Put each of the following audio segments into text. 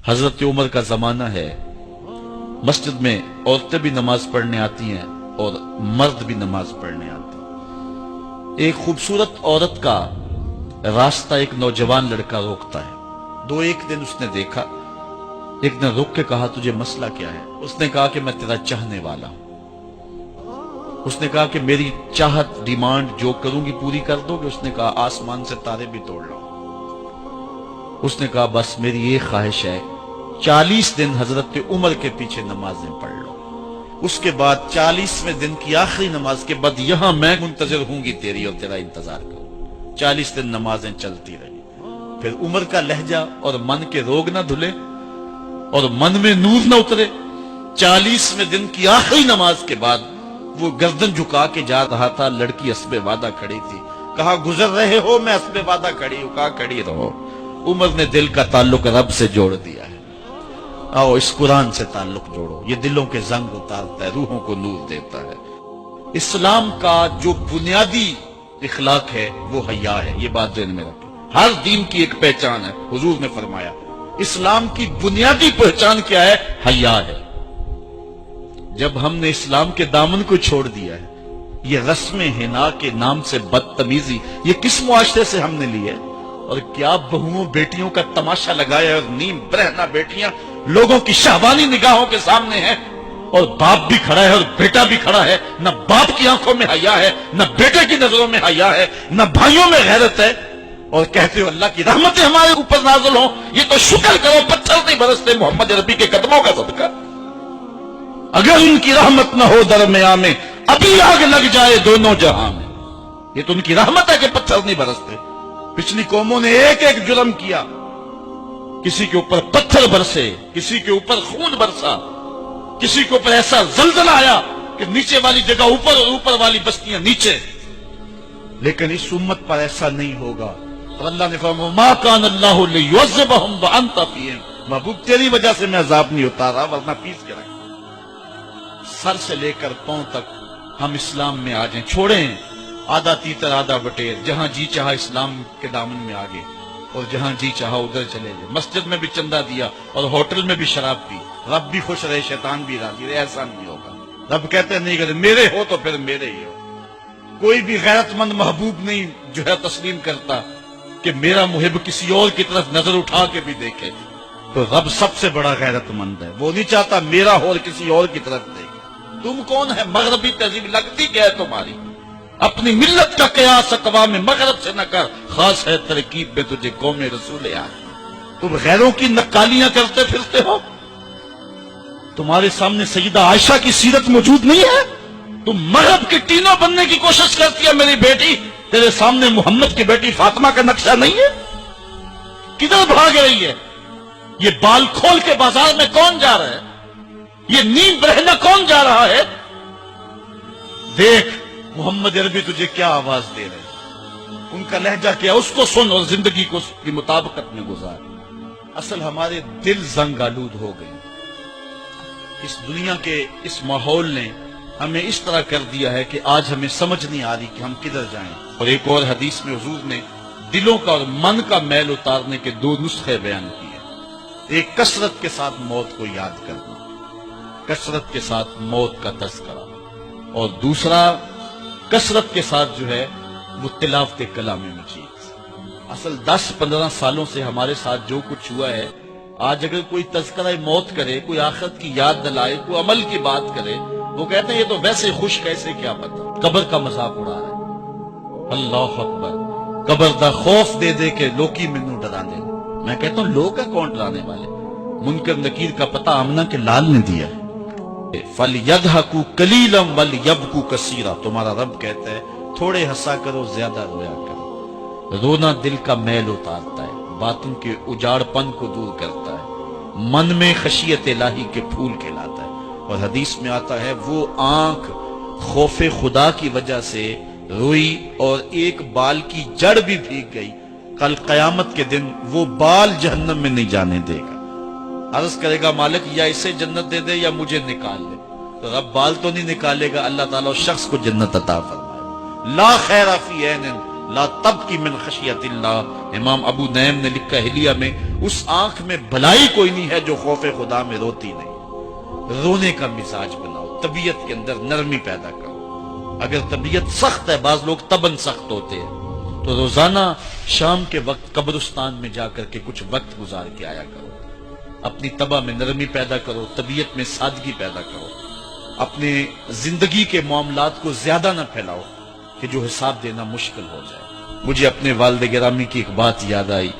حضرت عمر کا زمانہ ہے، مسجد میں عورتیں بھی نماز پڑھنے آتی ہیں اور مرد بھی نماز پڑھنے آتے ہیں۔ ایک خوبصورت عورت کا راستہ ایک نوجوان لڑکا روکتا ہے۔ ایک دن اس نے دیکھا، ایک دن رک کے کہا تجھے مسئلہ کیا ہے؟ اس نے کہا کہ میں تیرا چاہنے والا ہوں۔ اس نے کہا کہ میری چاہت ڈیمانڈ جو کروں گی پوری کر دو گے؟ اس نے کہا آسمان سے تارے بھی توڑ لو۔ اس نے کہا بس میری یہ خواہش ہے 40 دن حضرت عمر کے پیچھے نمازیں پڑھ لو، اس کے بعد 40ویں دن کی آخری نماز کے بعد یہاں میں منتظر ہوں گی تیری اور تیرا انتظار کروں۔ 40 دن نمازیں چلتی رہی۔ پھر عمر کا لہجہ اور من کے روگ نہ دھلے اور من میں نور نہ اترے۔ 40ویں دن کی آخری نماز کے بعد وہ گردن جھکا کے جا رہا تھا، لڑکی اسبِ وعدہ کھڑی تھی۔ کہا گزر رہے ہو؟ میں اسبِ وعدہ کھڑی ہوں۔ کہا کھڑی رہو۔ عمر نے دل کا تعلق رب سے جوڑ دیا ہے۔ آؤ اس قرآن سے تعلق جوڑو، یہ دلوں کے زنگ اتارتا ہے، روحوں کو نور دیتا ہے۔ اسلام کا جو بنیادی اخلاق ہے وہ حیا ہے، یہ بات ذہن میں رکھیں۔ ہر دین کی ایک پہچان ہے، حضور نے فرمایا اسلام کی بنیادی پہچان کیا ہے؟ حیا ہے۔ جب ہم نے اسلام کے دامن کو چھوڑ دیا ہے، یہ رسم حنا کے نام سے بدتمیزی یہ کس معاشرے سے ہم نے لی ہے؟ اور کیا بہوؤں بیٹیوں کا تماشا لگایا ہے، اور نیم برہنہ بیٹیاں لوگوں کی شہوانی نگاہوں کے سامنے ہیں، اور باپ بھی کھڑا ہے اور بیٹا بھی کھڑا ہے، نہ باپ کی آنکھوں میں حیا ہے، نہ بیٹے کی نظروں میں حیا ہے، نہ بھائیوں میں غیرت ہے، اور کہتے ہو اللہ کی رحمتیں ہمارے اوپر نازل ہوں۔ یہ تو شکر کرو پتھر نہیں برستے محمد عربی کے قدموں کا صدقہ۔ اگر ان کی رحمت نہ ہو درمیان میں ابھی آگ لگ جائے دونوں جہاں میں۔ یہ تو ان کی رحمت ہے کہ پتھر نہیں برستے۔ پچھلی قوموں نے ایک ایک جرم کیا، کسی کے اوپر پتھر برسے، کسی کے اوپر خون برسا، کسی کے اوپر ایسا زلزلہ آیا کہ نیچے والی جگہ اوپر اور اوپر والی بستیاں نیچے، لیکن اس امت پر ایسا نہیں ہوگا۔ اور اللہ نے فرمایا ما کان اللہ لیعذبہم وانت فیہم، محبوب تیری وجہ سے میں عذاب نہیں اتارا ورنہ پیس کے رکھ۔ سر سے لے کر پاؤں تک ہم اسلام میں آ جائیں، چھوڑیں آدھا تیتر آدھا بٹیر، جہاں جی چاہا اسلام کے دامن میں آگے اور جہاں جی چاہا ادھر چلے گئے۔ مسجد میں بھی چندہ دیا اور ہوٹل میں بھی شراب پی، رب بھی خوش رہے شیطان بھی راضی رہے، ایسا نہیں ہوگا۔ رب کہتے نہیں کہ میرے ہو تو پھر میرے ہی ہو۔ کوئی بھی غیرت مند محبوب نہیں جو ہے تسلیم کرتا کہ میرا محب کسی اور کی طرف نظر اٹھا کے بھی دیکھے، تو رب سب سے بڑا غیرت مند ہے، وہ نہیں چاہتا میرا ہو اور کسی اور کی طرف دیکھے۔ تم کون ہے؟ مغربی تہذیب لگتی کیا ہے تمہاری؟ اپنی ملت کا قیاس اقوام مغرب سے نہ کر، خاص ہے ترکیب میں تجھے قوم رسول آ۔ تم غیروں کی نقالیاں کرتے پھرتے ہو، تمہارے سامنے سیدہ عائشہ کی سیرت موجود نہیں ہے؟ تم مغرب کی ٹینوں بننے کی کوشش کرتی ہے میری بیٹی، تیرے سامنے محمد کی بیٹی فاطمہ کا نقشہ نہیں ہے؟ کدھر بھاگ رہی ہے؟ یہ بال کھول کے بازار میں کون جا رہا ہے؟ یہ نیم برہنہ کون جا رہا ہے؟ دیکھ محمد عربی تجھے کیا آواز دے رہے، ان کا لہجہ کیا، اس کو سن اور زندگی کو اس کی مطابقت میں گزار۔ اصل ہمارے دل زنگ آلود ہو گئے، اس دنیا کے اس ماحول نے ہمیں اس طرح کر دیا ہے کہ آج ہمیں سمجھ نہیں آ رہی کہ ہم کدھر جائیں۔ اور ایک اور حدیث میں حضور نے دلوں کا اور من کا میل اتارنے کے 2 نسخے بیان کیے، ایک کثرت کے ساتھ موت کو یاد کرنا، کثرت کے ساتھ موت کا تذکرہ، اور دوسرا کثرت کے ساتھ جو ہے وہ تلاوت کلام مجید۔ اصل 10-15 سالوں سے ہمارے ساتھ جو کچھ ہوا ہے، آج اگر کوئی تذکرہ موت کرے، کوئی آخرت کی یاد دلائے، کوئی عمل کی بات کرے، وہ کہتے ہیں یہ تو ویسے خوش کیسے، کیا پتا، قبر کا مذاق اڑا رہا ہے۔ اللہ اکبر، قبر دا خوف دے دے کے لوکی مینوں ڈرا دے۔ میں کہتا ہوں لوگ ہے کون ڈرانے والے؟ منکر نکیر کا پتہ آمنہ کے لال نے دیا ہے۔ فَلْيَضْحَكُوا قَلِيلًا وَلْيَبْكُوا كَثِيرًا، تمہارا رب کہتا ہے تھوڑے ہنسا کرو زیادہ رویا کرو۔ رونا دل کا میل اتارتا ہے، باطن کے اجاڑ پن کو دور کرتا ہے، من میں خشیت الہی کے پھول کھلاتا ہے۔ اور حدیث میں آتا ہے وہ آنکھ خوف خدا کی وجہ سے روئی اور ایک بال کی جڑ بھی بھیگ گئی، کل قیامت کے دن وہ بال جہنم میں نہیں جانے دے گا۔ عرض کرے گا مالک یا اسے جنت دے دے یا مجھے نکال لے، تو رب بال تو نہیں نکالے گا، اللہ تعالیٰ اس شخص کو جنت عطا فرمائے۔ لا خیر فی عین لا تبکی من خشیت اللہ، امام ابو نعیم نے لکھا حلیہ میں، اس آنکھ میں بھلائی کوئی نہیں ہے جو خوف خدا میں روتی نہیں۔ رونے کا مزاج بناؤ، طبیعت کے اندر نرمی پیدا کرو۔ اگر طبیعت سخت ہے، بعض لوگ تباً سخت ہوتے ہیں، تو روزانہ شام کے وقت قبرستان میں جا کر کے کچھ وقت گزار کے آیا کرو۔ اپنی طبع میں نرمی پیدا کرو، طبیعت میں سادگی پیدا کرو، اپنے زندگی کے معاملات کو زیادہ نہ پھیلاؤ کہ جو حساب دینا مشکل ہو جائے۔ مجھے اپنے والد گرامی کی ایک بات یاد آئی،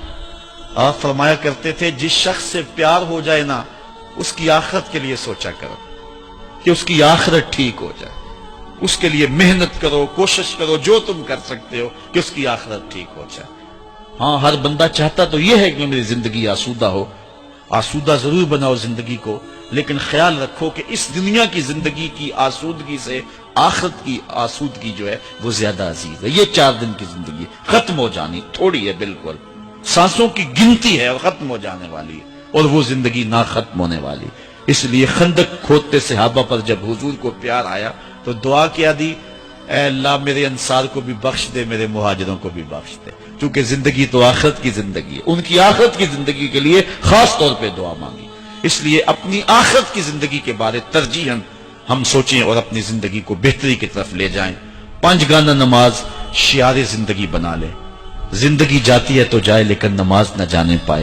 آپ فرمایا کرتے تھے جس شخص سے پیار ہو جائے نا، اس کی آخرت کے لیے سوچا کرو کہ اس کی آخرت ٹھیک ہو جائے، اس کے لیے محنت کرو، کوشش کرو، جو تم کر سکتے ہو کہ اس کی آخرت ٹھیک ہو جائے۔ ہاں، ہر بندہ چاہتا تو یہ ہے کہ میری زندگی آسودہ ہو، آسودہ ضرور بناؤ زندگی کو، لیکن خیال رکھو کہ اس دنیا کی زندگی کی آسودگی سے آخرت کی آسودگی جو ہے وہ زیادہ عزیز ہے۔ یہ 4 دن کی زندگی ختم ہو جانی، تھوڑی ہے، بالکل سانسوں کی گنتی ہے اور ختم ہو جانے والی ہے، اور وہ زندگی نہ ختم ہونے والی۔ اس لیے خندق کھودتے صحابہ پر جب حضور کو پیار آیا تو دعا کیا دی، اے اللہ میرے انصار کو بھی بخش دے، میرے مہاجروں کو بھی بخش دے، کیونکہ زندگی تو آخرت کی زندگی ہے، ان کی آخرت کی زندگی کے لیے خاص طور پہ دعا مانگی۔ اس لیے اپنی آخرت کی زندگی کے بارے ترجیحاً ہم سوچیں اور اپنی زندگی کو بہتری کی طرف لے جائیں۔ 5 گانا نماز شعار زندگی بنا لیں۔ زندگی جاتی ہے تو جائے لیکن نماز نہ جانے پائے۔